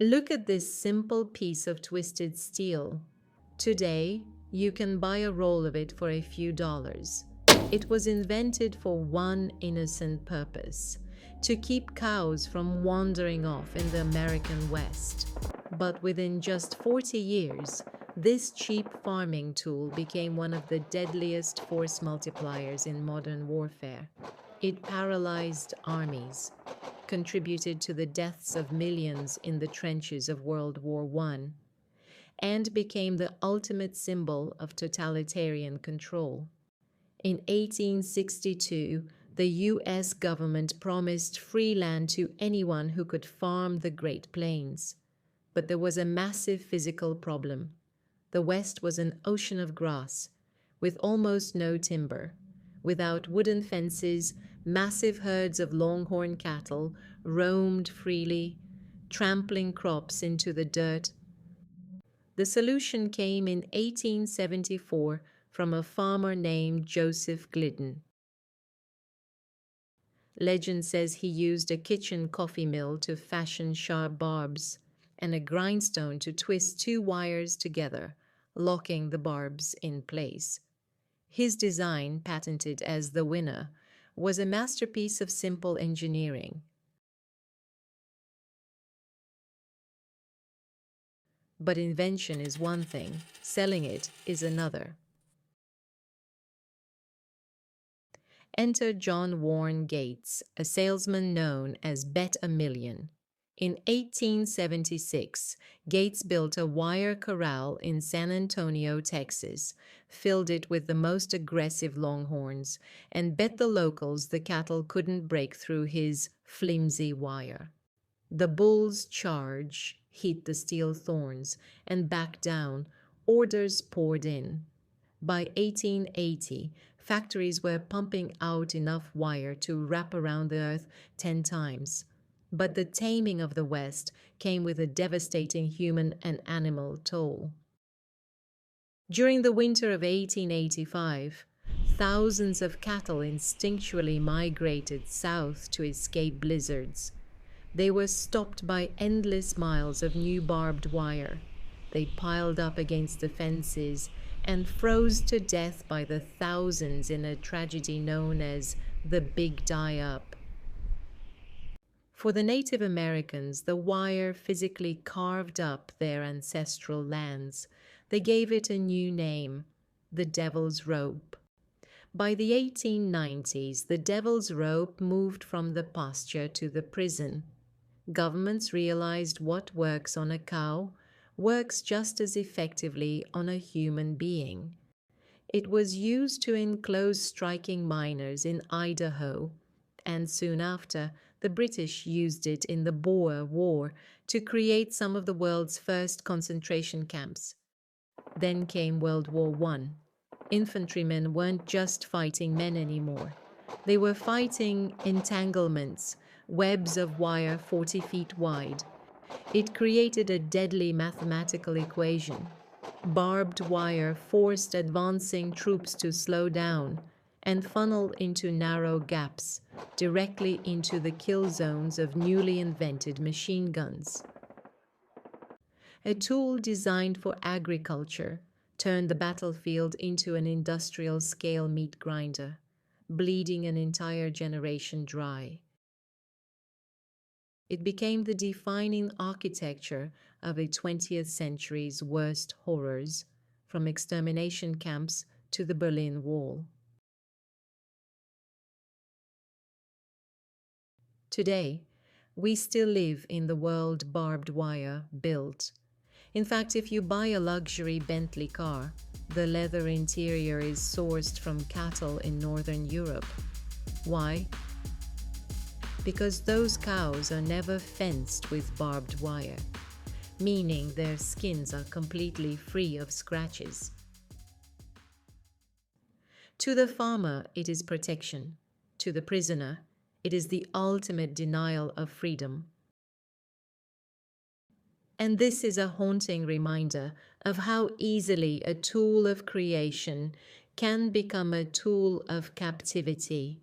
Look at this simple piece of twisted steel. Today, you can buy a roll of it for a few dollars. It was invented for one innocent purpose: to keep cows from wandering off in the American West. But within just 40 years, this cheap farming tool became one of the deadliest force multipliers in modern warfare. It paralyzed armies, contributed to the deaths of millions in the trenches of World War I, and became the ultimate symbol of totalitarian control. In 1862, the US government promised free land to anyone who could farm the Great Plains. But there was a massive physical problem. The West was an ocean of grass, with almost no timber. Without wooden fences, massive herds of Longhorn cattle roamed freely, trampling crops into the dirt. The solution came in 1874 from a farmer named Joseph Glidden. Legend says he used a kitchen coffee mill to fashion sharp barbs and a grindstone to twist two wires together, locking the barbs in place. His design, patented as the winner, was a masterpiece of simple engineering. But invention is one thing, selling it is another. Enter John Warne Gates, a salesman known as Bet a Million. In 1876, Gates built a wire corral in San Antonio, Texas, filled it with the most aggressive Longhorns, and bet the locals the cattle couldn't break through his flimsy wire. The bulls charge, hit the steel thorns, and back down. Orders poured in. By 1880, factories were pumping out enough wire to wrap around the earth 10 times. But the taming of the West came with a devastating human and animal toll. During the winter of 1885, thousands of cattle instinctually migrated south to escape blizzards. They were stopped by endless miles of new barbed wire. They piled up against the fences and froze to death by the thousands in a tragedy known as the Big Die Up. For the Native Americans, the wire physically carved up their ancestral lands. They gave it a new name, the Devil's Rope. By the 1890s, the Devil's Rope moved from the pasture to the prison. Governments realized what works on a cow works just as effectively on a human being. It was used to enclose striking miners in Idaho, and soon after, the British used it in the Boer War to create some of the world's first concentration camps. Then came World War I. Infantrymen weren't just fighting men anymore. They were fighting entanglements, webs of wire 40 feet wide. It created a deadly mathematical equation. Barbed wire forced advancing troops to slow down and funnel into narrow gaps, directly into the kill zones of newly invented machine guns. A tool designed for agriculture turned the battlefield into an industrial-scale meat grinder, bleeding an entire generation dry. It became the defining architecture of a 20th century's worst horrors, from extermination camps to the Berlin Wall. Today, we still live in the world barbed wire built. In fact, if you buy a luxury Bentley car, the leather interior is sourced from cattle in Northern Europe. Why? Because those cows are never fenced with barbed wire, meaning their skins are completely free of scratches. To the farmer, it is protection. To the prisoner, it is the ultimate denial of freedom. And this is a haunting reminder of how easily a tool of creation can become a tool of captivity.